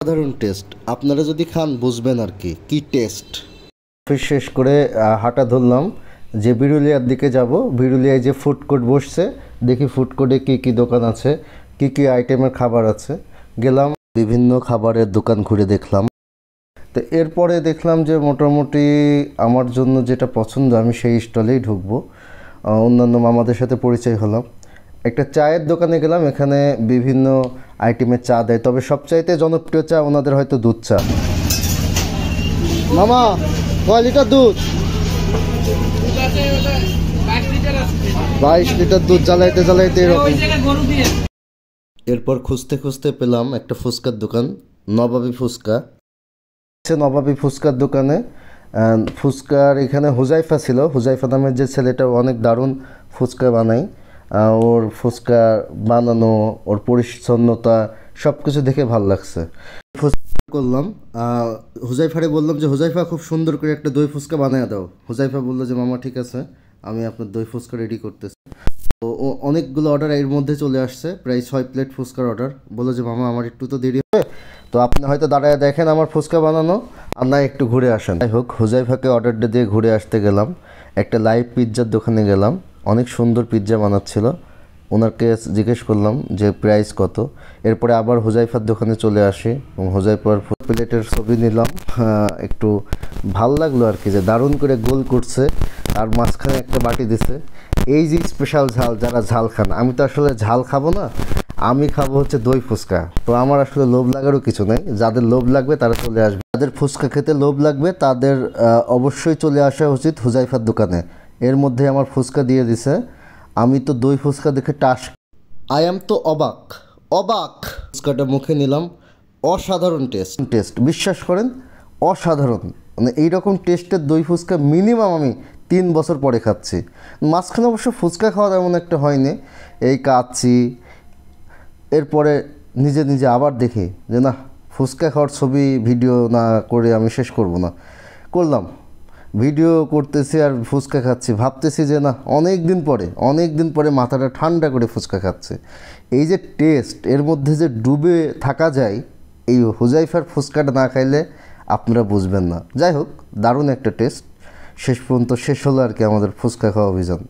সাধারণ টেস্ট, আপনারা যদি খান বুঝবেন আর কি টেস্ট। শেষ করে হাঁটা ধরলাম যে বিরুলিয়ার দিকে যাব। বিরুলিয়ায় যে ফুড কোর্ট বসছে, দেখি ফুড কোর্টে কী দোকান আছে, কী আইটেমের খাবার আছে। গেলাম, বিভিন্ন খাবারের দোকান ঘুরে দেখলাম। তো এরপরে দেখলাম যে মোটামুটি আমার জন্য যেটা পছন্দ আমি সেই স্টলেই ঢুকবো। অন্যান্য মামাদের সাথে পরিচয় হলাম। একটা চায়ের দোকানে গেলাম, এখানে বিভিন্ন আইটেমের চা দেয়, তবে সবচাইতে জনপ্রিয় চা ওনাদের হয়তো দুধ চা। মামা কয় লিটার দুধ? 22 লিটার দুধ জ্বালাইতে এরকম। এরপর খুঁজতে খুঁজতে পেলাম একটা ফুচকার দোকান, নবাবী ফুচকা। নবাবী ফুচকার দোকানে ফুচকার এখানে হুজাইফা ছিল। হুজাইফা নামের যে ছেলেটা অনেক দারুণ ফুচকা বানায়। ওর ফুচকা বানানো, ওর পরিচ্ছন্নতা সব কিছু দেখে ভালো লাগছে। ফুচকা করলাম, হুজাইফারে বললাম যে হুজাইফা খুব সুন্দর করে একটা দই ফুচকা বানিয়ে দাও। হুজাইফা বললো যে মামা ঠিক আছে, আমি আপনার দই ফুচকা রেডি করতেছি। তো অনেকগুলো অর্ডার এর মধ্যে চলে আসছে, প্রায় 6 প্লেট ফুচকার অর্ডার। বললো যে মামা আমার একটু তো দেরি হবে, তো আপনি হয়তো দাঁড়ায় দেখেন আমার ফুচকা বানানো, আর না একটু ঘুরে আসেন। যাই হোক, হুজাইফাকে অর্ডারটা দিয়ে ঘুরে আসতে গেলাম। একটা লাইভ পিৎজার দোকানে গেলাম, অনেক সুন্দর পিৎজা বানাচ্ছিল। ওনাকে জিজ্ঞেস করলাম যে প্রাইস কত। এরপরে আবার হুজাইফার দোকানে চলে আসি এবং হুজাইফার প্লেটের ছবি নিলাম। একটু ভাল লাগলো আর কি, যে দারুণ করে গোল করছে আর মাঝখানে একটা বাটি দিছে। এই যে স্পেশাল ঝাল, যারা ঝাল খান, আমি তো আসলে ঝাল খাবো না, আমি খাবো হচ্ছে দই ফুচকা। তো আমার আসলে লোভ লাগারও কিছু নেই, যাদের লোভ লাগবে তারা চলে আসবে। যাদের ফুচকা খেতে লোভ লাগবে তাদের অবশ্যই চলে আসা উচিত হুজাইফার দোকানে। এর মধ্যে আমার ফুচকা দিয়ে দিছে। আমি তো দই ফুচকা দেখে আই এম তো অবাক। ফুচকাটা মুখে নিলাম, অসাধারণ টেস্ট, বিশ্বাস করেন অসাধারণ। মানে এইরকম টেস্টের দই ফুচকা মিনিমাম আমি 3 বছর পরে খাচ্ছি। মাঝখানে অবশ্য ফুচকা খাওয়া তেমন একটা হয়নি, এই কাচ্ছি। এরপরে নিজে আবার দেখি যে না, ফুচকা খাওয়ার ছবি ভিডিও না করে আমি শেষ করব না। করলাম, ভিডিও করতেছি আর ফুচকা খাচ্ছি, ভাবতেছি যে না, অনেক দিন পরে মাথাটা ঠান্ডা করে ফুচকা খাচ্ছে। এই যে টেস্ট, এর মধ্যে যে ডুবে থাকা যায়, এই হুজাইফার ফুচকাটা না খাইলে আপনারা বুঝবেন না। যাই হোক, দারুণ একটা টেস্ট। শেষ পর্যন্ত শেষ হলো আর কি আমাদের ফুচকা খাওয়া অভিযান।